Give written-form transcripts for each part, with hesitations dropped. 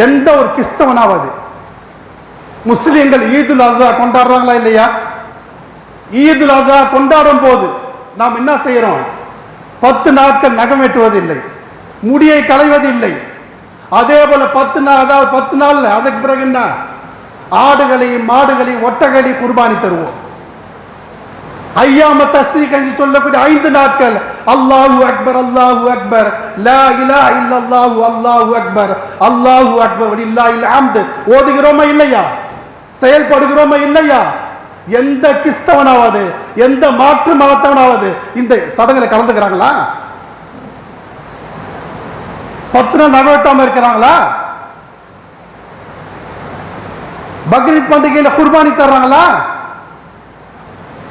எந்த ஒரு கிறிஸ்தவனாவது முஸ்லிம்கள் ஈதுல் அஸ்ஹா கொண்டாடுறாங்களா இல்லையா? ஈதுல் அஸ்ஹா கொண்டாடும் போது நாம் என்ன செய்யறோம்? 10 நாட்கள் நகம் வெட்டுவதில்லை, முடியை களைவதில்லை. அதே போல 10 நாள் அதுக்கு பிறகு என்ன? ஆடுகளையும் மாடுகளையும் ஒட்டகளையும் குர்பானி தருவோம். ஐயாம தஸ்ரீக் என்று சொல்லக்கூடிய 5 நாட்கள் அல்லாஹு அக்பர் அல்லாஹு அக்பர் லா இலாஹ இல்லல்லாஹு அல்லாஹு அக்பர் அல்லாஹு அக்பர் வலில்லாஹில் ஹம்து ஓதுகிறோமா இல்லையா? செயல்படுகிறோமா இல்லையா? எந்த கிறிஸ்தவனாவது எந்த மாற்று மதத்தவனாவது இந்த சடங்குல கலந்துக்கிறாங்களா? 10 நாள் நகவட்டாம இருக்கிறாங்களா? பக்ரீத் பண்டிகையில குர்பானி தர்றாங்களா?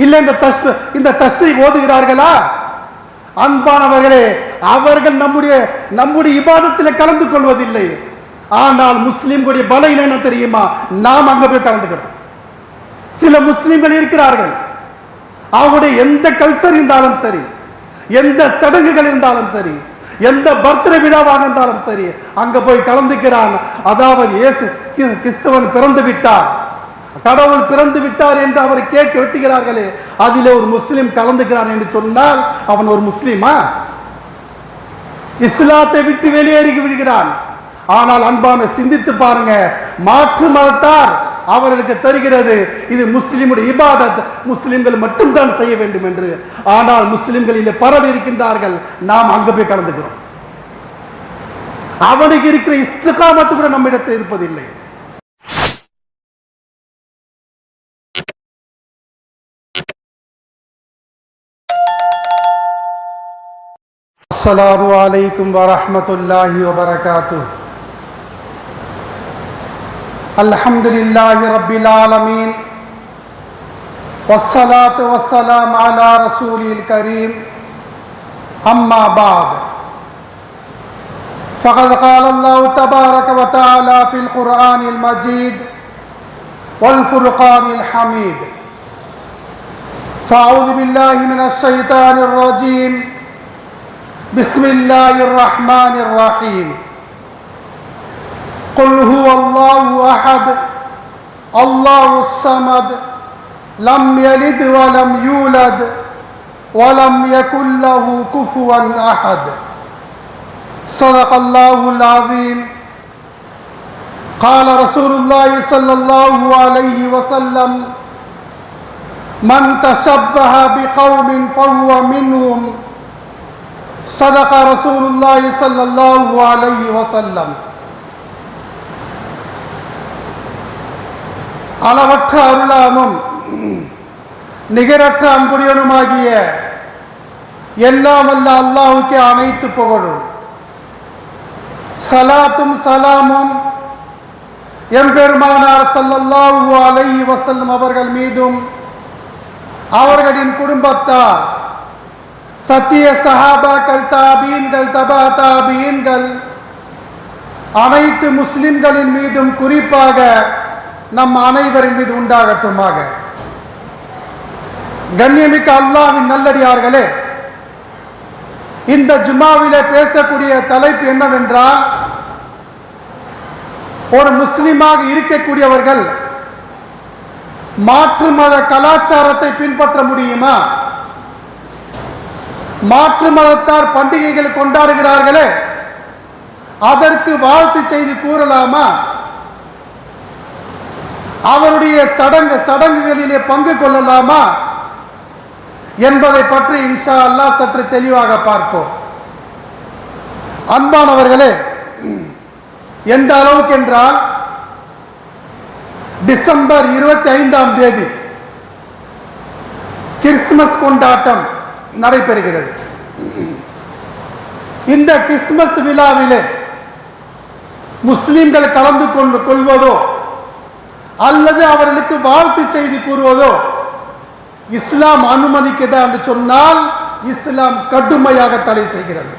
இல்ல இந்த தஸ்ரீக் ஓதுகிறார்களா? அன்பானவர்களே, அவர்கள் நம்முடைய இபாதத்தில் கலந்து கொள்வதில்லை. ஆனால் முஸ்லிம்களுடைய பலம் என்ன தெரியுமா? நாம் அங்க போய் கலந்துக்கிறோம். சில முஸ்லிம்கள் இருக்கிறார்கள், அவருடைய எந்த கல்ச்சர் இருந்தாலும் சரி, எந்த சடங்குகள் இருந்தாலும் சரி, எந்த பர்த்டே விழாவாக இருந்தாலும் சரி, அங்க போய் கலந்துக்கிறான். அதாவது இயேசு கிறிஸ்தவன் பிறந்து விட்டார், கடவுள் பிறந்து விட்டார் என்று அவர் கேட்க வெட்டுகிறார்களே, அதில் ஒரு முஸ்லிம் கலந்துக்கிறான் என்று சொன்னால் அவன் ஒரு முஸ்லிமா? இஸ்லாத்தை விட்டு வெளியேறி விடுகிறான். ஆனால் அன்பான சிந்தித்து பாருங்க, மாற்று மதத்தார் அவர்களுக்கு தருகிறது இது முஸ்லிமுடைய இபாதத், முஸ்லிம்கள் மட்டும்தான் செய்ய வேண்டும் என்று. ஆனால் முஸ்லிம்களிலே பலர் இருக்கின்றார்கள், நாம் அங்க போய் கலந்துக்கிறோம். அவனுக்கு இருக்கிற இஸ்திகாமத்து கூட நம்மிடத்தில் இருப்பதில்லை. அஸ்ஸலாமு அலைக்கும் வரஹ்மத்துல்லாஹி வபரகாத்துஹு. அல்ஹம்துலில்லாஹி ரப்பில் ஆலமீன் வஸ்ஸலாத்து வஸ்ஸலாம் அலா ரசூலில் கரீம். அம்மா பாத். ஃபகத் قال الله تبارك وتعالى في القرآن المجيد والفرقان الحميد. فأعوذ بالله من الشيطان الرجيم. بسم الله الرحمن الرحيم. قل هو الله أحد الله الصمد لم يلد ولم يولد ولم يكن له كفوا أحد. صدق الله العظيم. قال رسول الله صلى الله عليه وسلم من تشبه بقوم فهو منهم. صدق رسول الله صلى الله عليه وسلم. அளவற்ற அருளானும் நிகரற்ற அன்புடையனுமாகிய எல்லாம் வல்ல அல்லாஹ்வுக்கே அனைத்து புகழும். சலாத்தும் சலாமும் எம்பெருமானார் ஸல்லல்லாஹு அலைஹி வஸல்லம் அவர்கள் மீதும் அவர்களின் குடும்பத்தார், சத்திய சஹாபாக்கள், தாபீன்கள், தபா தாபீன்கள், அனைத்து முஸ்லிம்களின் மீதும் குறிப்பாக நம் அனைவரின் மீது உண்டாகட்டுமாக. கண்ணியமிக்க அல்லாஹ்வின் நல்லடியார்களே, இந்த ஜும்மாவிலே பேசக்கூடிய தலைப்பு என்னவென்றால், ஒரு முஸ்லிமாக இருக்கக்கூடியவர்கள் மாற்று மத கலாச்சாரத்தை பின்பற்ற முடியுமா? மாற்று மதத்தார் பண்டிகைகள் கொண்டாடுகிறார்களே, அதற்கு வாழ்த்து செய்தி கூறலாமா? அவருடைய சடங்குகளிலே பங்கு கொள்ளலாமா என்பதை பற்றி இன்ஷா அல்லாஹ் சற்று தெளிவாக பார்ப்போம். அன்பானவர்களே, எந்த அளவுக்கு என்றால், டிசம்பர் 25ஆம் தேதி கிறிஸ்துமஸ் கொண்டாட்டம் நடைபெறுகிறது. இந்த கிறிஸ்துமஸ் விழாவிலே முஸ்லிம்கள் கலந்து கொள்வதோ அல்லது அவர்களுக்கு வாழ்த்து செய்தி கூறுவதோ இஸ்லாம் அனுமதிக்குதா என்று சொன்னால் இஸ்லாம் கடுமையாக தடை செய்கிறது.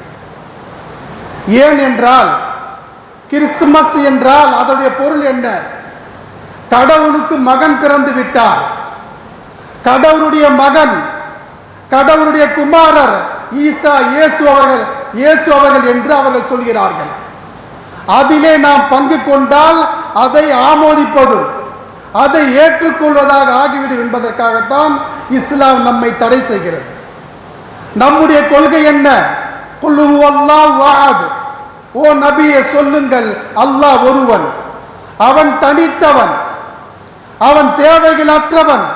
ஏன் என்றால், கிறிஸ்துமஸ் என்றால் அதனுடைய பொருள் என்ன? கடவுளுக்கு மகன் பிறந்து விட்டார், கடவுளுடைய மகன், கடவுளுடைய குமாரர் ஈசா இயேசு அவர்கள் என்று அவர்கள் சொல்கிறார்கள். அதிலே நாம் பங்கு கொண்டால் அதை ஆமோதிப்பதும் அதை ஏற்றுக்கொள்வதாக ஆகிவிடும் என்பதற்காகத்தான் இஸ்லாம் நம்மை தடை செய்கிறது. நம்முடைய கொள்கை என்ன? குல் ஹுவல்லாஹு அஹத், ஓ நபியே சொல்லுங்கள், அல்லாஹ் ஒருவன், அவன் தனித்தவன், அவன் தேவைகள் அற்றவன்,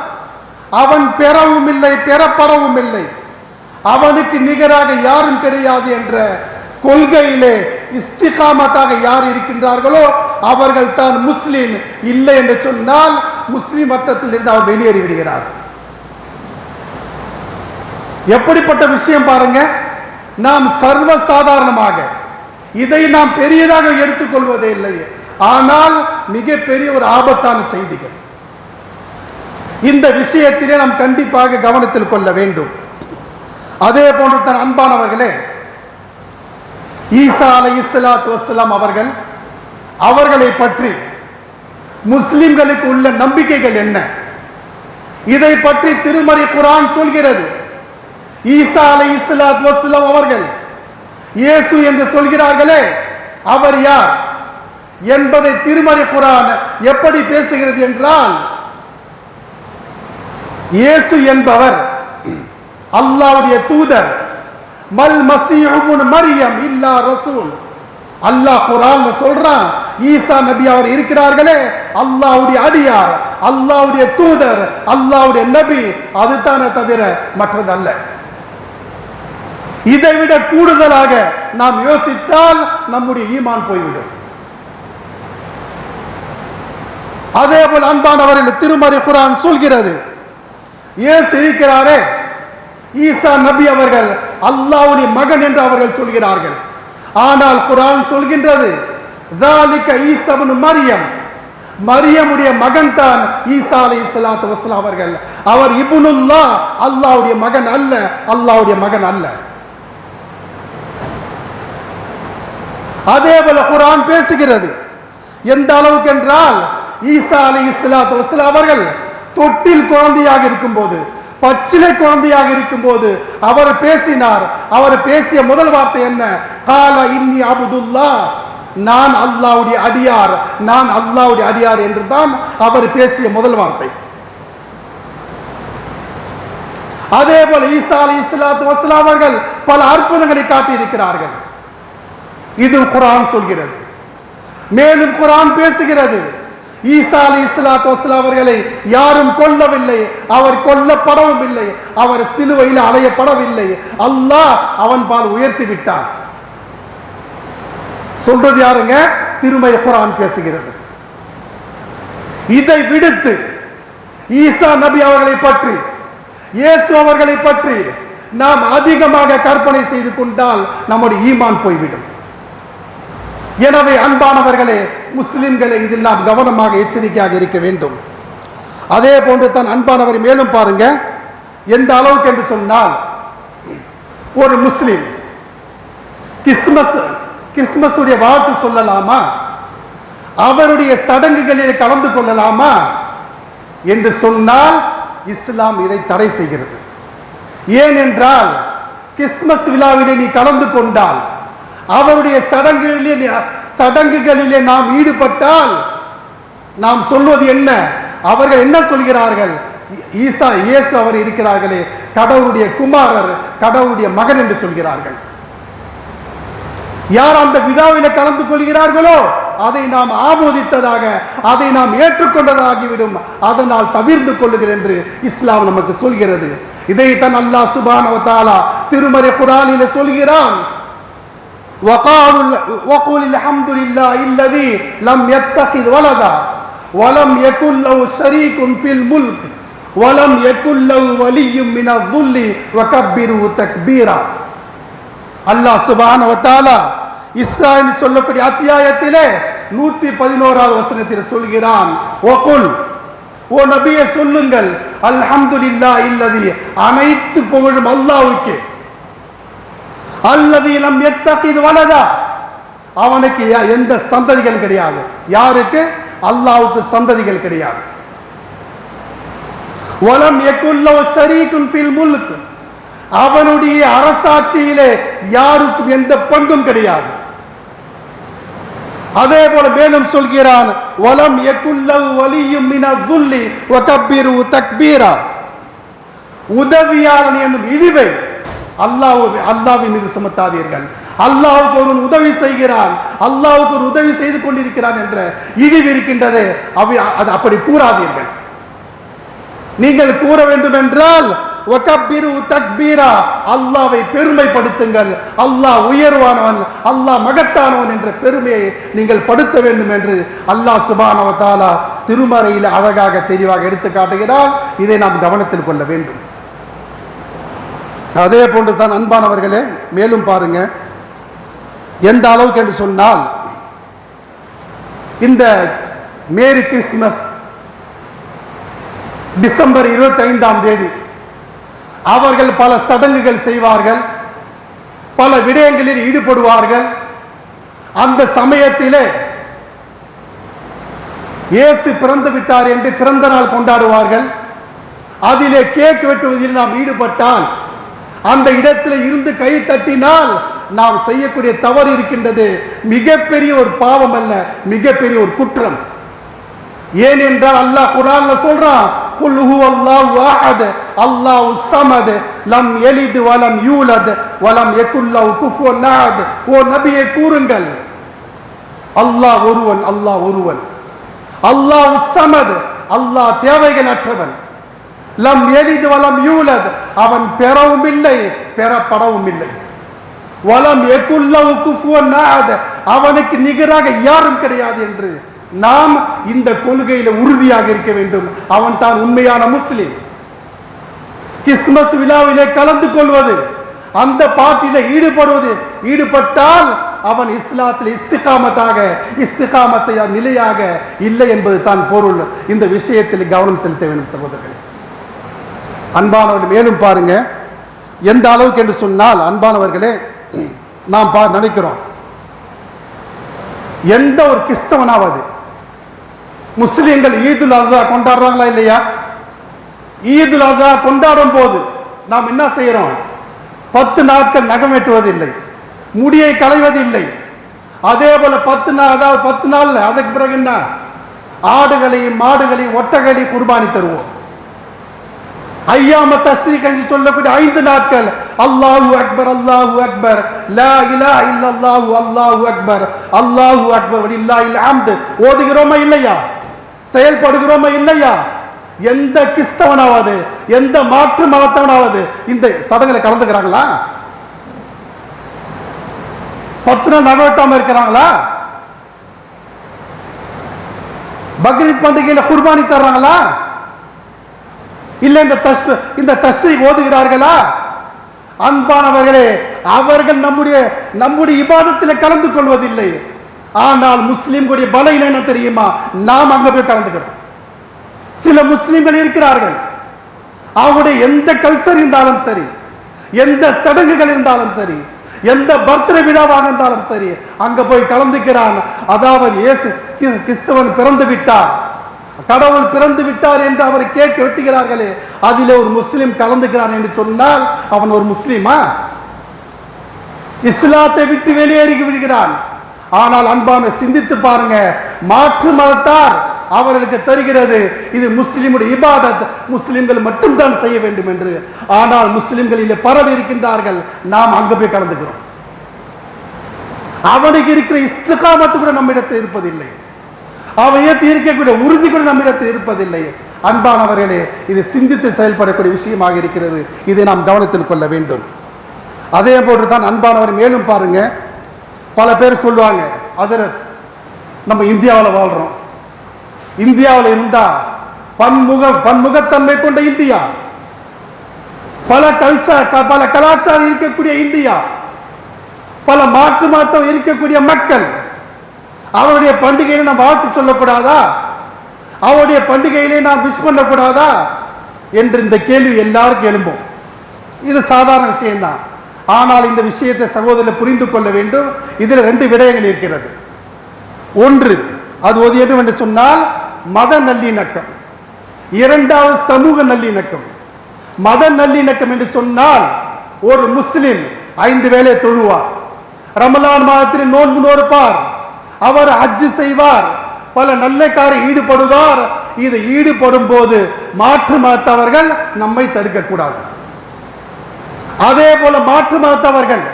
அவன் பெறவும் இல்லை பெறப்படவும் இல்லை, அவனுக்கு நிகராக யாரும் கிடையாது என்ற கொள்கையிலே இஸ்திகாமத்தாக யார் இருக்கின்றார்களோ அவர்கள் தான் முஸ்லிம். இல்லை என்று சொன்னால் முஸ்லிம் வட்டத்தில் இருந்து அவர் வெளியேறி விடுகிறார். எப்படிப்பட்ட விஷயம் பாருங்க. நாம் சர்வ சாதாரணமாக இதை நாம் பெரியதாக எடுத்துக்கொள்வதே இல்லை, ஆனால் மிகப்பெரிய ஒரு ஆபத்தான செய்திகள். இந்த விஷயத்திலே நாம் கண்டிப்பாக கவனத்தில் கொள்ள வேண்டும். அதே போன்று தன் அன்பானவர்களே, ஈசா அலைஹிஸ்ஸலாத்து வஸ்ஸலாம் அவர்களை பற்றி முஸ்லிம்களுக்கு உள்ள நம்பிக்கைகள் என்ன? இதை பற்றி திருமறை குர்ஆன் சொல்கிறது. ஈசா அலைஹிஸ்ஸலாத்து வஸ்ஸலாம் அவர்கள் இயேசு என்று சொல்கிறார்களே, அவர் யார் என்பதை திருமறை குர்ஆன் எப்படி பேசுகிறது என்றால், இயேசு என்பவர் அல்லாஹ்வுடைய தூதர், மல் மஸீஹ் இப்னு மரியம் இல்லா ரசூல். அல்லாஹ் குர்ஆன்ல சொல்றான், ஈசா நபி அவர் இருக்கிறார்களே அல்லாஹ்வுடைய அடியார், அல்லாஹ்வுடைய தூதர், அல்லாஹ்வுடைய நபி, அதுதானே தவிர மற்றதல்ல. இதைவிட கூடுதலாக நாம் யோசித்தால் நம்முடைய ஈமான் போய்விடும். அதேபோல் அன்பானவர்கள், திருமறை குர்ஆன் சொல்கிறது, இயேசு இருக்கிறாரே, ஈசா நபி அவர்கள் அல்லாஹ்வுடைய மகன் என்று அவர்கள் சொல்கிறார்கள். ஆனால் குர்ஆன் சொல்கின்றது, ذَلِكَ ஈசா இப்னு மரியம், மரியமுடைய மகன் தான் ஈசா அலைஹிஸ்ஸலாத்து வஸ்ஸலாம் அவர்கள். அவர் இப்னுல்லாஹ், அல்லாஹ்வுடைய மகன் அல்ல, அல்லாஹ்வுடைய மகன் அல்ல. அதேபோல குர்ஆன் பேசுகிறது. எந்த அளவுக்கு என்றால், ஈசா அலைஹிஸ்ஸலாத்து வஸ்ஸலாம் அவர்கள் தொட்டில் குழந்தையாக இருக்கும்போது, பச்சிலை குழந்தையாக இருக்கும்போது அவர் பேசினார். அவர் பேசிய முதல் வார்த்தை என்ன? கால இன்னி அப்துல்லாஹ், நான் அல்லாஹ்வுடைய அடியார், நான் அல்லாஹ்வுடைய அடியார் என்று தான் அவர் பேசிய முதல் வார்த்தை. அதே போல ஈசா அலைஹிஸ்ஸலாத்து வஸ்ஸலாம் அவர்கள் பல அற்புதங்களை காட்டி இருக்கிறார்கள். இது குர்ஆன் சொல்கிறது. மேலும் குர்ஆன் பேசுகிறது, ஈசா அலைஹிஸ்ஸலாத்து வஸ்ஸலாம் அவர்களை யாரும் கொல்லவில்லை, அவர் கொல்லப்படவும் இல்லை, அவர் சிலுவையில் அலையப்படவில்லை, அல்லாஹ் அவன் பால் உயர்த்தி விட்டான். சொல்றது யாருங்க? திருமறை குர்ஆன் பேசுகிறது. இதை விடுத்து ஈசா நபி அவர்களை பற்றி, இயேசு அவர்களை பற்றி நாம் அதிகமாக கற்பனை செய்து கொண்டால் நம்முடைய ஈமான் போய்விடும். எனவே அன்பானவர்களே, முஸ்லிம்களை இதில் நாம் கவனமாக எச்சரிக்கையாக இருக்க வேண்டும். அதே போன்று தன் அன்பானவர் மேலும் பாருங்க, எந்த அளவுக்கு என்று சொன்னால், ஒரு முஸ்லிம் கிறிஸ்துமஸ் உடைய வாழ்த்து சொல்லலாமா, அவருடைய சடங்குகளில் கலந்து கொள்ளலாமா என்று சொன்னால் இஸ்லாம் இதை தடை செய்கிறது. ஏனென்றால் கிறிஸ்துமஸ் விழாவிலே நீ கலந்து கொண்டால், அவருடைய சடங்குகளிலே நாம் ஈடுபட்டால் நாம் சொல்வது என்ன? அவர்கள் என்ன சொல்கிறார்கள்? இயேசு அவர் இருக்கிறார்களே, கடவுளுடைய குமாரர், கடவுளுடைய மகன் என்று சொல்கிறார்கள். யார் அந்த விழாவில் கலந்து கொள்கிறார்களோ அதை நாம் ஆமோதித்ததாக, அதை நாம் ஏற்றுக்கொண்டதாகிவிடும். அதனால் தவிர்த்து கொள்ளுங்கள் என்று இஸ்லாம் நமக்கு சொல்கிறது. இதைத்தான் அல்லாஹ் சுப்ஹானஹு வ தஆலா திருமறை குர்ஆனிலே சொல்கிறான், وقل الحمد لله الذي لم يتخذ ولدا ولم يكن له شريك في الملك ولم يكن له ولي من الذل وكبره تكبيرا. அல்லாஹ் சுப்ஹானஹு வ தஆலா இஸ்ராயில் சொல்லக்கூடிய அத்தியாயத்திலே 111வது வசனத்தில் சொல்கிறான், வகுல், ஓ நபியே சொல்லுங்கள், அல்ஹம்துலில்லாஹி அல்லதி, அனைத்து புகழும் அல்லாஹ்வுக்கே, அல்லதி லம் யத்தகித் வலதா, அவனுக்கு எந்த சந்ததிகள் கிடையாது. யாருக்கு? அல்லாஹ்வுக்கு சந்ததிகள் கிடையாது. வலம் யகுல் லஹு ஷரீகுன் ஃபில் முல்க், அவனுடைய அரசாட்சியிலே யாருக்கும் எந்த பங்கும் கிடையாது. அதே போல மேலும் சொல்கிறான், வலம் யகுல்லஹு வலியும் மினல் துல்லி வகப்பிரு தக்பீரா. உதவியாளன் என்னும் இழிவை அல்லாஹ்வின் மீது சுமத்தாதீர்கள். அல்லாஹ்வுக்கு ஒரு உதவி செய்கிறான், அல்லாஹ்வுக்கு ஒரு உதவி செய்து கொண்டிருக்கிறான் என்ற இழிவு இருக்கின்றது. அது அப்படி கூறாதீர்கள். நீங்கள் கூற வேண்டும் என்றால் வகப்பிரு தக்பீரா, அல்லாஹ்வை பெருமைப்படுத்துங்கள். அல்லாஹ் உயர்வானவன், அல்லாஹ் மகத்தானவன் என்ற பெருமையை நீங்கள் படுத்த வேண்டும் என்று அல்லாஹ் சுப்ஹானஹு வ தஆலா திருமறையில் அழகாக தெளிவாக எடுத்து காட்டுகிறான். இதை நாம் கவனத்தில் கொள்ள வேண்டும். அதே போன்று தான் அன்பானவர்களே, மேலும் பாருங்க, எந்த அளவுக்கு என்று சொன்னால், இந்த மேரி கிறிஸ்துமஸ் டிசம்பர் 25ஆம் தேதி அவர்கள் பல சடங்குகள் செய்வார்கள், பல விடயங்களில் ஈடுபடுவார்கள். அந்த சமயத்திலே இயேசு பிறந்து விட்டார் என்று பிறந்த நாள் கொண்டாடுவார்கள். அதிலே கேக் வெட்டுவதில் நாம் ஈடுபட்டால், அந்த இடத்துல இருந்து கை தட்டினால் நாம் செய்யக்கூடிய தவறு இருக்கின்றது. மிகப்பெரிய ஒரு பாவம் அல்ல, மிகப்பெரிய ஒரு குற்றம். ஏனென்றால் அல்லாஹ் குர்ஆன்ல சொல்றான், குல் ஹுவல்லாஹு அஹத் அல்லாஹு ஸமத் லம் யலித் வலம் யூலத் வலம் யகுல் லஹு குஃபுவன் அஹத். ஓ நபியே கூறுங்கள், அல்லாஹ் ஒருவன், அல்லாஹ் ஒருவன். அல்லாஹு ஸமத், அல்லாஹ் தேவைகளற்றவன். லம் யலித் வலம் யூலத், அவன் பெறவும் இல்லை பெறப்படவும் இல்லை. வலம் யகுல் லஹு குஃபுவன் அஹத், அவனுக்கு நிகராக யாரும் கிடையாது என்று நாம் இந்த கொள்கையில உறுதியாக இருக்க வேண்டும். அவன் தான் உண்மையான முஸ்லிம். கிறிஸ்துமஸ் விழாவிலே கலந்து கொள்வது, அந்த பாட்டில ஈடுபட்டால் அவன் இஸ்லாத்தில் இஸ்திகாமத்தை நிலையாக இல்லை என்பது தான் பொருள். இந்த விஷயத்தில் கவனம் செலுத்த வேண்டும் சகோதரர்களே. அன்பானவர்கள் மேலும் பாருங்க, எந்த அளவுக்கு என்று சொன்னால், அன்பானவர்களே, நாம் நினைக்கிறோம் எந்த ஒரு கிறிஸ்தவனாவது முஸ்லிம்கள் ஈதுல் அஸ்ஹா கொண்டாடுறாங்களா இல்லையா? ஈதுல் அஸ்ஹா கொண்டாடும் போது நாம் என்ன செய்யறோம்? 10 நாட்கள் நகம் வெட்டுவதில்லை, முடியை களைவதில்லை. அதே போல 10 நாள் அதுக்கு பிறகு என்ன, ஆடுகளையும் மாடுகளையும் ஒட்டகளையும் குர்பானி தருவோம். ஐயாம தஸ்ரீக் என்று சொல்லக்கூடிய 5 நாட்கள் அல்லாஹு அக்பர் அல்லாஹு அக்பர் லா இலாஹ இல்லல்லாஹு அல்லாஹு அக்பர் அல்லாஹு அக்பர் வலில்லாஹில் ஹம்து ஓதுகிறோமா இல்லையா? செயல்படுகிறோமா இல்லையா? எந்த கிறிஸ்தவனாவது, எந்த மாற்று மதத்தவனாவது இந்த சடங்குல கலந்துக்கிறாங்களா? 10 நாள் நகவட்டாம இருக்கிறாங்களா? பக்ரீத் பண்டிகையில குர்பானி தர்றாங்களா? இல்ல இந்த தஸ்ரீக் ஓதுகிறார்களா? அன்பானவர்களே, அவர்கள் நம்முடைய இபாதத்தில் கலந்து கொள்வதில்லை. ஆனால் முஸ்லிம்களுடைய பலம் என்ன தெரியுமா? நாம் அங்க போய் கலந்துக்கிறோம். சில முஸ்லிம்கள் இருக்கிறார்கள், அவருடைய எந்த கல்ச்சர் இருந்தாலும் சரி, எந்த சடங்குகள் இருந்தாலும் சரி, எந்த பர்த்டே விழாவாக இருந்தாலும் சரி, அங்க போய் கலந்துக்கிறான். அதாவது இயேசு கிறிஸ்தவன் பிறந்து விட்டார், கடவுள் பிறந்து விட்டார் என்று அவர் கேட்க வெட்டுகிறார்களே, அதிலே ஒரு முஸ்லிம் கலந்துக்கிறான் என்று சொன்னால் அவன் ஒரு முஸ்லிமா? இஸ்லாத்தை விட்டு வெளியேறி விடுகிறான். ஆனால் அன்பான சிந்தித்து பாருங்க, மாற்று மதத்தார் அவர்களுக்கு தருகிறது இது முஸ்லிமுடைய இபாதத், முஸ்லிம்கள் மட்டும்தான் செய்ய வேண்டும் என்று. ஆனால் முஸ்லிம்களிலே பலர் இருக்கின்றார்கள், நாம் அங்க போய் கலந்துக்கிறோம். அவனுக்கு இருக்கிற இஸ்திகாமத்து கூட நம்மிடத்தில் இருப்பதில்லை, அவனிடத்தில் இருக்கக்கூடிய உறுதி கூட நம்மிடத்தில் இருப்பதில்லை. அன்பானவர்களே, இது சிந்தித்து செயல்படக்கூடிய விஷயமாக இருக்கிறது. இதை நாம் கவனத்தில் கொள்ள வேண்டும். அதே போன்று தான் அன்பானவர் மேலும் பாருங்க, பல பேர் சொல்லுவாங்க, ஹஜ்ரத் நம்ம இந்தியாவில் வாழ்றோம், இந்தியாவில் இருந்தா பன்முகத்தன்மை கொண்ட இந்தியா, பல கலாச்சாரம் இருக்கக்கூடிய இந்தியா, பல மாற்று மாற்றம் இருக்கக்கூடிய மக்கள், அவருடைய பண்டிகையில நாம் வாழ்த்து சொல்லக்கூடாதா? அவருடைய பண்டிகையிலே நாம் விஷ் பண்ணக்கூடாதா என்று இந்த கேள்வி எல்லாருக்கும் எழும்பும். இது சாதாரண விஷயம்தான். ஆனால் இந்த விஷயத்தை சகோதரர் புரிந்து கொள்ள வேண்டும். இதில் 2 விடயங்கள் இருக்கிறது. ஒன்று, அது என்று சொன்னால் மத நல்லிணக்கம். இரண்டாவது சமூக நல்லிணக்கம். மத நல்லிணக்கம் என்று சொன்னால் ஒரு முஸ்லிம் 5 வேளை தொழுவார், ரமலான் மாதத்தில் நோன்பு நோற்பார், அவர் ஹஜ் செய்வார், பல நல்ல காரியம் ஈடுபடுவார். இது ஈடுபடும் போது மாற்று மதத்தவர்கள் நம்மை தடுக்கக்கூடாது. அதே போல மாற்று மதத்தவர்கள்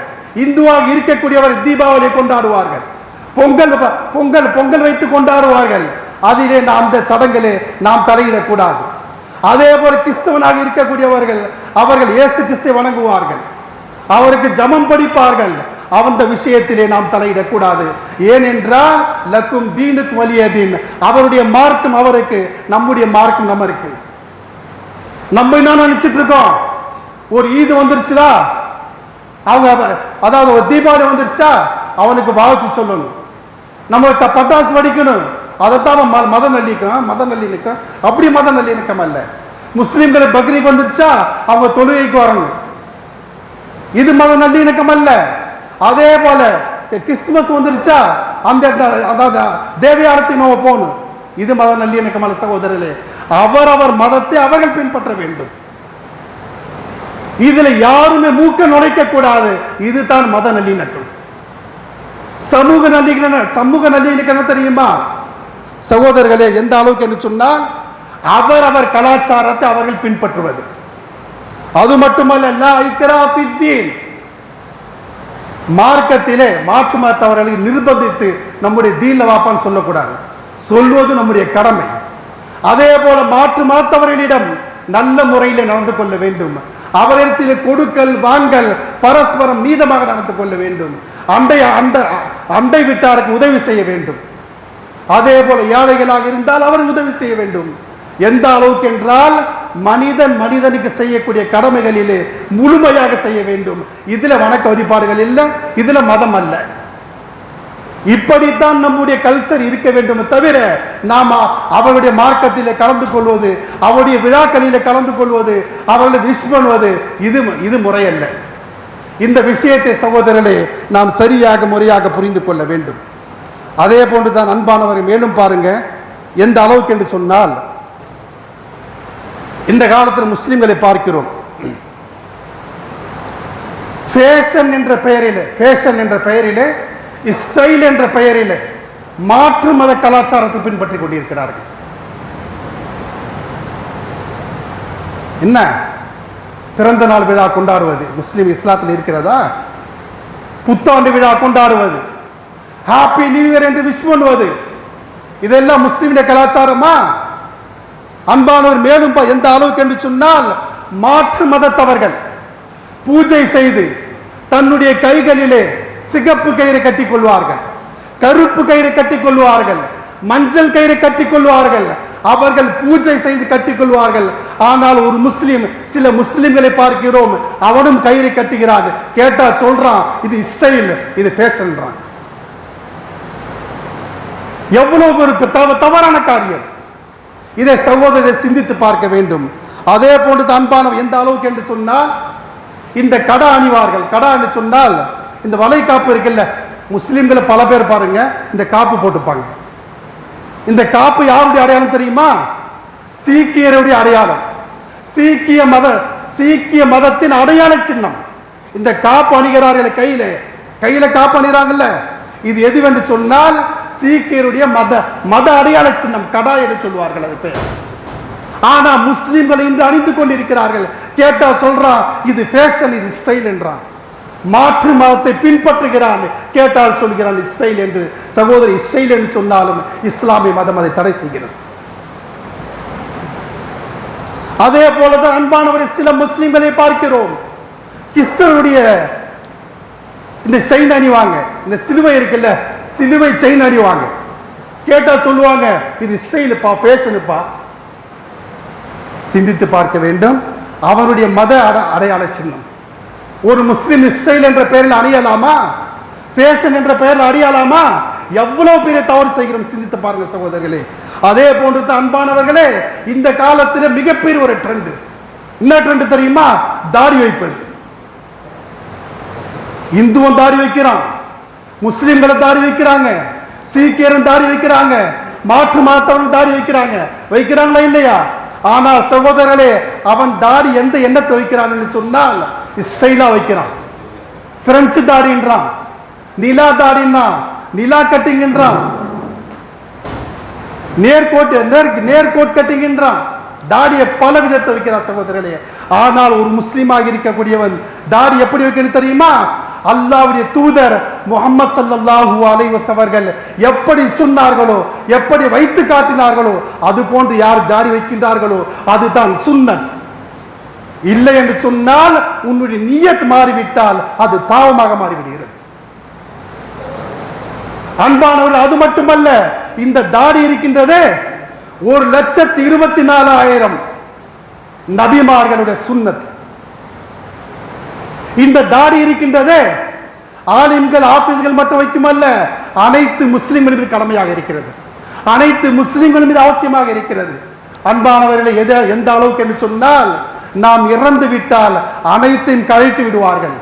இந்துவாக இருக்கக்கூடியவர் தீபாவளி கொண்டாடுவார்கள், பொங்கல் பொங்கல் பொங்கல் வைத்து கொண்டாடுவார்கள். அதிலே அந்த சடங்கிலே நாம் தலையிடக்கூடாது. அதே போல கிறிஸ்தவனாக இருக்கக்கூடியவர்கள் அவர்கள் இயேசு கிறிஸ்துவை வணங்குவார்கள், அவருக்கு ஜெபம் படிப்பார்கள். அந்த விஷயத்திலே நாம் தலையிடக்கூடாது. ஏனென்றால் லக்கும் தீனுக்கு வலிய தீன், அவருடைய மார்க்கம் அவருக்கு, நம்முடைய மார்க்கம் நமக்கு. நம்ம என்ன நினைச்சிட்டு இருக்கோம், ஒரு ஈது வந்துருச்சுடா, அவங்க அதாவது ஒரு தீபாவளி வந்துருச்சா அவனுக்கு வாழ்த்து சொல்லணும், நம்ம பட்டாசு வெடிக்கணும், அதைத்தான் மத நல்லிணக்கம். அப்படி மத நல்லிணக்கம் அல்ல. முஸ்லிம்களை பக்ரீத் வந்துருச்சா அவங்க தொழுகைக்கு வரணும், இது மத நல்லிணக்கம் அல்ல. அதே போல கிறிஸ்துமஸ் வந்துருச்சா அந்த அதாவது தேவையானத்தை நம்ம போகணும், இது மத நல்லிணக்கம் அல்ல சகோதரர்களே. அவர் மதத்தை அவர்கள் பின்பற்ற வேண்டும், இதுல யாருமே மூக்க நுழைக்க கூடாது. இதுதான் மத நல்லிணக்கம். சமூக நல்லிணக்கம் தெரியுமா சகோதரர்களே? எந்த அளவுக்கு என்று சொன்னால் அவர் கலாச்சாரத்தை அவர்கள் பின்பற்றுவது. அது மட்டுமல்ல, லா இக்ரா ஃபித்தீன், மார்க்கத்திலே மாற்று மதத்தவர்களுக்கு நிர்பந்தித்து நம்முடைய தீன்ல வாப்பான்னு சொல்லக்கூடாது, சொல்வது நம்முடைய கடமை. அதே போல மாற்று மதத்தவர்களிடம் நல்ல முறையில் நடந்து கொள்ள வேண்டும், அவரிடத்தில் கொடுக்கல் வாங்கல் பரஸ்பரம் நீதமாக நடந்து கொள்ள வேண்டும், அண்டை விட்டாருக்கு உதவி செய்ய வேண்டும். அதே போல ஏழைகளாக இருந்தால் அவர் உதவி செய்ய வேண்டும். எந்த அளவுக்கு என்றால் மனிதனுக்கு செய்யக்கூடிய கடமைகளிலே முழுமையாக செய்ய வேண்டும். இதுல வணக்க வழிபாடுகள் இல்லை, இதுல மதம் அல்ல. இப்படித்தான் நம்முடைய கல்ச்சர் இருக்க வேண்டும் தவிர நாம் அவருடைய மார்க்கத்திலே கலந்து கொள்வது, அவருடைய விழாக்களிலே கலந்து கொள்வது, அவர்களை விஷ் பண்ணுவது இது முறையல்ல. இந்த விஷயத்தை சகோதரர்களே நாம் சரியாக முறையாக புரிந்து கொள்ள வேண்டும். அதே போன்று தான் அன்பானவரை மேலும் பாருங்க, எந்த அளவுக்கு என்று சொன்னால் இந்த காலத்தில் முஸ்லிம்களை பார்க்கிறோம், ஃபேஷன் என்ற பெயரிலே ஸ்டைல் என்ற பெயரிலே மாற்று மத கலாச்சாரத்தை பின்பற்றி கொண்டிருக்கிறார்கள். என்ன பிறந்த நாள் விழா கொண்டாடுவது முஸ்லிம் இஸ்லாத்தில் இருக்கிறதா? புத்தாண்டு விழா கொண்டாடுவது, ஹாப்பி நியூ இயர் என்று விஷ் பண்ணுவது, இதெல்லாம் முஸ்லிமுடைய கலாச்சாரமா? அன்பானவர் மேலும் எந்த அளவுக்கு என்று சொன்னால் மாற்று மதத்தவர்கள் பூஜை செய்து தன்னுடைய கைகளிலே சிகப்பு கயிறு கட்டிக் கொள்வார்கள், கருப்பு கயிறு கட்டிக் கொள்வார்கள், மஞ்சள் கயிறு கட்டிக் கொள்வார்கள், அவர்கள் பூஜை செய்து கட்டிக்கொள்வார்கள். ஆனால் ஒரு முஸ்லிம், சில முஸ்லிம்களை பார்க்கிறோம், அவனும் கயிறு கட்டுகிறான், கேட்டா சொல்றான் இது ஸ்டைல், இது ஃபேஷன்றான். எவ்வளவு ஒரு தவறான காரியம்! இதை சகோதரரை சிந்தித்து பார்க்க வேண்டும். அதே போன்று அன்பான எந்த அளவுக்கு என்று சொன்னால் இந்த கடா அணிவார்கள். கடா என்று சொன்னால் இந்த வளைகாப்பு இருக்குல்ல, முஸ்லிம்களை பல பேர் பாருங்க இந்த காப்பு போட்டுப்பாங்க. இந்த காப்பு யாருடைய அடையாளம் தெரியுமா? சீக்கியருடைய அடையாளம், சீக்கிய மதத்தின் அடையாள சின்னம். இந்த காப்பு அணிகிறார்கள், கையில காப்பு அணிகிறாங்கல்ல, இது எதுவென்று சொன்னால் சீக்கியருடைய மத அடையாள சின்னம், கடா என்று சொல்வார்கள் அது பேர். ஆனா முஸ்லிம்கள் இன்று அணிந்து கொண்டிருக்கிறார்கள். கேட்டா சொல்றான் இது ஃபேஷன், இது ஸ்டைல் என்றான். மாற்று மதத்தை பின்பற்றுகிறான், கேட்டால் சொல்கிறான் ஸ்டைல் என்று. சகோதரி, ஸ்டைல் என்று சொன்னாலும் இஸ்லாமிய மதம் அதை தடை செய்கிறது. அதே போலதான் அன்பானவரை சில முஸ்லிம்களை பார்க்கிறோம், கிறிஸ்தவருடைய இந்த செயின் அணிவாங்க, இந்த சிலுவை இருக்குல்ல, சிலுவை செயின் அணிவாங்க. கேட்டா சொல்லுவாங்க இது ஸ்டைலுப்பா, ஃபேஷனுப்பா. சிந்தித்து பார்க்க வேண்டும். அவருடைய மத அடையாள சின்னம். ஒரு முஸ்லிம் ஸ்டைல் என்ற பெயரில் அணியலாமா? ஃபேஷன் என்ற பெயரில் அணியலாமா? எவ்வளவு பெரிய தவறு செய்கிறோம், சிந்தித்து பாருங்க சகோதரர்களே. அதே போன்று அன்பானவர்களே, இந்த காலத்தில் மிகப்பெரிய ஒரு ட்ரெண்ட். என்ன ட்ரெண்ட் தெரியுமா? தாடி வைப்பது. இந்துவும் தாடி வைக்கிறான், முஸ்லிம்களும் தாடி வைக்கிறாங்க, சீக்கியரும் தாடி வைக்கிறாங்க, மாற்று மதத்தவர்களும் தாடி வைக்கிறாங்களா இல்லையா? ஆனால் சகோதரர்களே, அவன் தாடி எந்த எண்ணத்தை வைக்கிறான் என்று சொன்னால் ஸ்டைலா வைக்கிறான். பிரெஞ்சு தாடின்றான், நிலா தாடின்றான், நிலா கட்டிங்கன்றான், நேர்கோட் கட்டிங்கன்றான், தாடியை பல விதத்தை வைக்கிறார் சகோதரர்களே. ஆனால் ஒரு முஸ்லீமாக இருக்கக்கூடியவன் தாடி எப்படி வைக்கணும் தெரியுமா? அல்லாஹ்வுடைய தூதர் முஹம்மது ஸல்லல்லாஹு அலைஹி வஸல்லம் அவர்கள் எப்படி சொன்னார்களோ, எப்படி வைத்து காட்டினார்களோ, அது போன்று யார் தாடி வைக்கின்றார்களோ அதுதான் சுன்னத். இல்லை என்று சொன்னால் உன்னுடைய நியத் மாறிவிட்டால் அது பாவமாக மாறிவிடுகிறது. அன்பானவர்கள், அது மட்டுமல்ல, இந்த தாடி இருக்கின்றதே 1,24,000 நபிமார்களுடைய சுன்னத். இந்த தாடி இருக்கின்றதே ஆலிம்கள் ஆபீஸ்கள் மட்டும் வைக்குமல்ல, அனைத்து முஸ்லிம்கள் மீது கடமையாக இருக்கிறது, அனைத்து முஸ்லிம்கள் மீது அவசியமாக இருக்கிறது. அன்பானவர்களை, எந்த அளவுக்கு என்று சொன்னால், நாம் இறந்து விட்டால் அனைத்தையும் கழித்து விடுவார்கள்.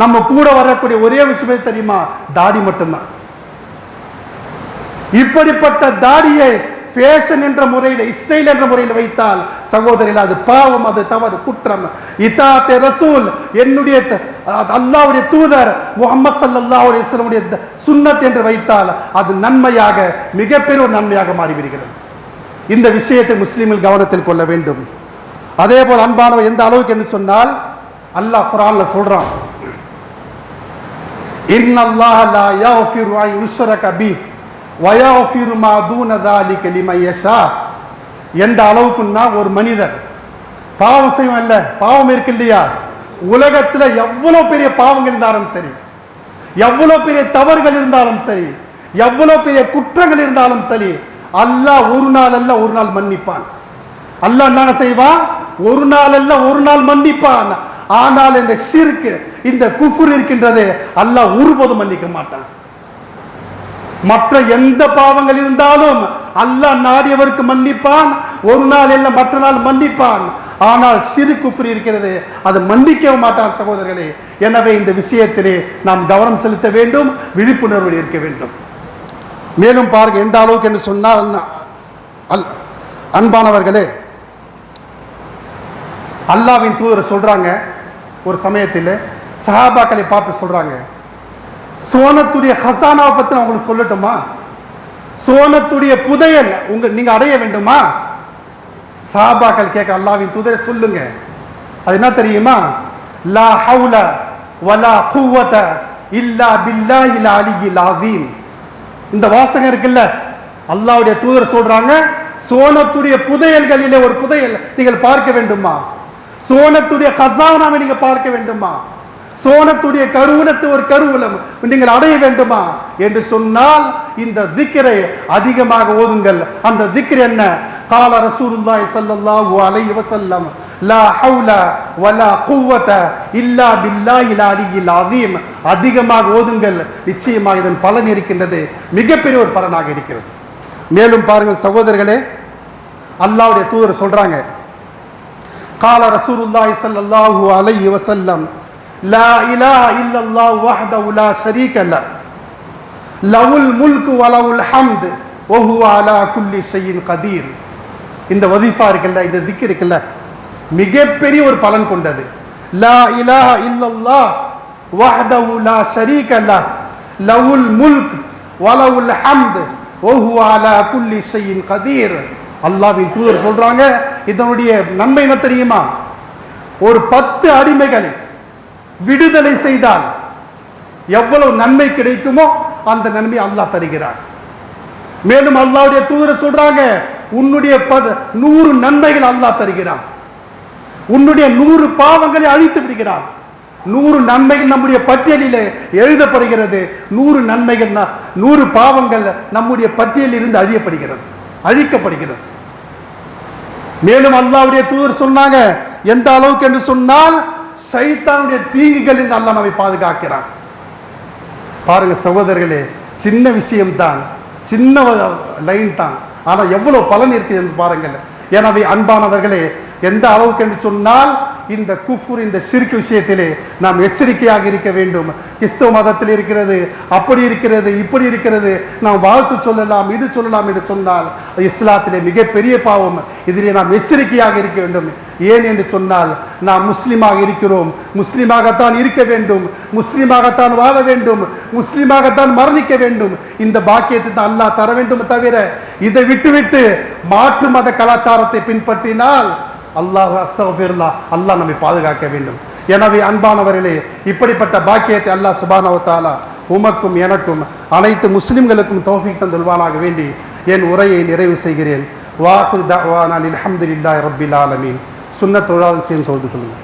நம்ம கூட வரக்கூடிய ஒரே விஷயம் தெரியுமா? தாடி மட்டும்தான். இப்படிப்பட்ட தாடியை ஃபேஷன் என்ற முறையில், இஸ்ஸைல் என்ற முறையில் வைத்தால் சகோதரில் அது பாவம், அது தவறு, குற்றம். இத்தாத்தே ரசூல், என்னுடைய அல்லாஹ்வுடைய தூதர் முஹம்மது ஸல்லல்லாஹு அலைஹி வஸல்லம் சுன்னத் என்று வைத்தால் அது நன்மையாக, மிகப்பெரிய ஒரு நன்மையாக மாறிவிடுகிறது. இந்த விஷயத்தை முஸ்லிம்கள் கவனத்தில் கொள்ள வேண்டும். அதே போல் அன்பானவர், எந்த அளவுக்கு என்று சொன்னால், அல்லாஹ் குர்ஆன்ல சொல்றான், இன்னல்லாஹ லா யக்ஃபிரு அன் யுஷ்ரக பிஹி வயஃபிரு மா தூன ذلك லிமன் யஷா. எந்த அளவுக்குன்னா, ஒரு மனிதர் பாவம் செய்யும் அல்ல, பாவம் இருக்கு இல்லையா, உலகத்தில் எவ்வளோ பெரிய பாவங்கள் இருந்தாலும் சரி, எவ்வளோ பெரிய தவறுகள் இருந்தாலும் சரி, எவ்வளோ பெரிய குற்றங்கள் இருந்தாலும் சரி, அல்லாஹ் ஒரு நாள் அல்ல ஒரு நாள் மன்னிப்பான். அல்லாஹ் என்ன செய்வான்? ஒரு நாள் அல்ல ஒரு நாள் மன்னிப்பான். ஆனால் இந்த ஷிர்க், இந்த குஃபுர் இருக்கின்றது, அல்லாஹ் ஒருபோதும் மன்னிக்க மாட்டான். மற்ற எந்த பாவங்கள் இருந்தாலும் அல்லாஹ் நாடியவருக்கு மன்னிப்பான், ஒரு நாள் இல்ல மற்ற நாள் மன்னிப்பான். ஆனால் ஷிர்க் குஃப்ர் இருக்கிறது, அது மன்னிக்கவே மாட்டான் சகோதரர்களே. எனவே இந்த விஷயத்திலே நாம் கவனம் செலுத்த வேண்டும், விழிப்புணர்வு இருக்க வேண்டும். மேலும் பாருங்க, எந்த அளவுக்கு என்று சொன்னால், அன்பானவர்களே, அல்லாஹ்வின் தூதர் சொல்றாங்க, ஒரு சமயத்தில் சஹாபாக்களை பார்த்து சொல்றாங்க, சோனத்துடைய ஹசானாவை பற்றி நான் உங்களுக்கு சொல்லட்டுமா? சோனத்துடைய புதையல் நீங்க அடைய வேண்டுமா? சஹாபாக்கள் கேட்க, அல்லாஹ்வின் தூதரை சொல்லுங்க. அது என்ன தெரியுமா? லா ஹவுல வலா குவத இல்லா பில்லாஹில் அலியில் ஆதீம். இந்த வாசகம் இருக்குல்ல, அல்லாஹ்வுடைய தூதர் சொல்றாங்க, சோனத்துடைய புதையல்களிலே ஒரு புதையல் நீங்கள் பார்க்க வேண்டுமா? சோனத்துடைய ஹசானாவை நீங்க பார்க்க வேண்டுமா? சோனத்துடைய கருவூலத்து ஒரு கருவூலம் நீங்கள் அடைய வேண்டுமா என்று சொன்னால் இந்த திக்ரை அதிகமாக ஓதுங்கள். அந்த திக்ர் என்ன? கால ரசூலுல்லாஹி ஸல்லல்லாஹு அலைஹி வஸல்லம், லா ஹவுல வலா குவத இல்லா பில்லாஹில் அலியில் ஆதீம். அதிகமாக ஓதுங்கள், நிச்சயமாக இதன் பலன் இருக்கின்றது, மிகப்பெரிய ஒரு பலனாக இருக்கிறது. மேலும் பாருங்கள் சகோதரர்களே, அல்லாஹ்வுடைய தூதர் சொல்றாங்க, கால ரசூலுல்லாஹி ஸல்லல்லாஹு அலைஹி வஸல்லம், லா இலாஹ இல்லல்லாஹு வஹ்தஹு லா ஷரீக லஹு லஹுல் முல்கு வ லஹுல் ஹம்து வ ஹுவ அலா குல்லி ஷைஇன் கதீர். இந்த வதிஃபா இருக்குல்ல, இந்த திக்ர் இருக்குல்ல, மிகப்பெரிய ஒரு பலன் கொண்டது. லா இலாஹ இல்லல்லாஹ் வஹ்தஹு லா ஷரீக லஹு லஹுல் முல்கு வ லஹுல் ஹம்து வ ஹுவ அலா குல்லி ஷைஇன் கதீர். அல்லாஹ்வின் தூதர் சொல்றாங்க, இதனுடைய நன்மை என்ன தெரியுமா? ஒரு 10 அடிமைகளை விடுதலை செய்தால் எவ்வளவு நன்மை கிடைக்குமோ அந்த நன்மை அல்லாஹ் தருகிறார். மேலும் அல்லாஹ்வுடைய தூதர் சொல்றாங்க, உன்னுடைய 100 நன்மைகள் அல்லாஹ் தருகிறான், உன்னுடைய 100 பாவங்களை அழித்து விடுகிறான். 100 நன்மைகள் நம்முடைய பட்டியலில் எழுதப்படுகிறது. 100 நன்மைகள், 100 பாவங்கள் நம்முடைய பட்டியலில் இருந்து அழிக்கப்படுகிறது. மேலும் அல்லாஹ்வுடைய தூதர் சொன்னாங்க, எந்த அளவுக்கு என்று சொன்னால், சைத்தானுடைய தீங்குகளில் அல்லாஹ் நம்மை பாதுகாக்கிறான். பாருங்க சகோதரர்களே, சின்ன விஷயம்தான், சின்ன லைன் தான், ஆனால் எவ்வளவு பலன் இருக்குது என்று பாருங்கள். எனவே அன்பானவர்களே, எந்த அளவுக்கு என்று சொன்னால், இந்த குஃபுர், இந்த ஷிர்க் விஷயத்திலே நாம் எச்சரிக்கையாக இருக்க வேண்டும். கிறிஸ்தவ மதத்தில் இருக்கிறது, அப்படி இருக்கிறது, இப்படி இருக்கிறது, நாம் வாழ்த்து சொல்லலாம், இது சொல்லலாம் என்று சொன்னால் இஸ்லாத்திலே மிகப்பெரிய பாவம். இதிலே நாம் எச்சரிக்கையாக இருக்க வேண்டும். ஏன் என்று சொன்னால் நாம் முஸ்லீமாக இருக்கிறோம், முஸ்லீமாகத்தான் இருக்க வேண்டும், முஸ்லீமாகத்தான் வாழ வேண்டும், முஸ்லீமாகத்தான் மரணிக்க வேண்டும். இந்த பாக்கியத்தை தான் அல்லாஹ் தர வேண்டும். தவிர இதை விட்டுவிட்டு மாற்று மத கலாச்சாரத்தை பின்பற்றினால் அஸ்தக்ஃபிருல்லாஹ், அல்லாஹ் நம்மை பாதுகாக்க வேண்டும். எனவே அன்பானவர்களே, இப்படிப்பட்ட பாக்கியத்தை அல்லாஹ் சுப்ஹானஹு வ தஆலா உமக்கும் எனக்கும் அனைத்து முஸ்லிம்களுக்கும் தௌஃபீக் தந்துள்வானாக வேண்டி என் உரையை நிறைவு செய்கிறேன். வாஃபிர் தஅவானா அல்ஹம்துலில்லாஹி ரப்பில் ஆலமீன். சுன்னத் தொழாதன் சேர்ந்து தொழுது கொள்ளுங்கள்.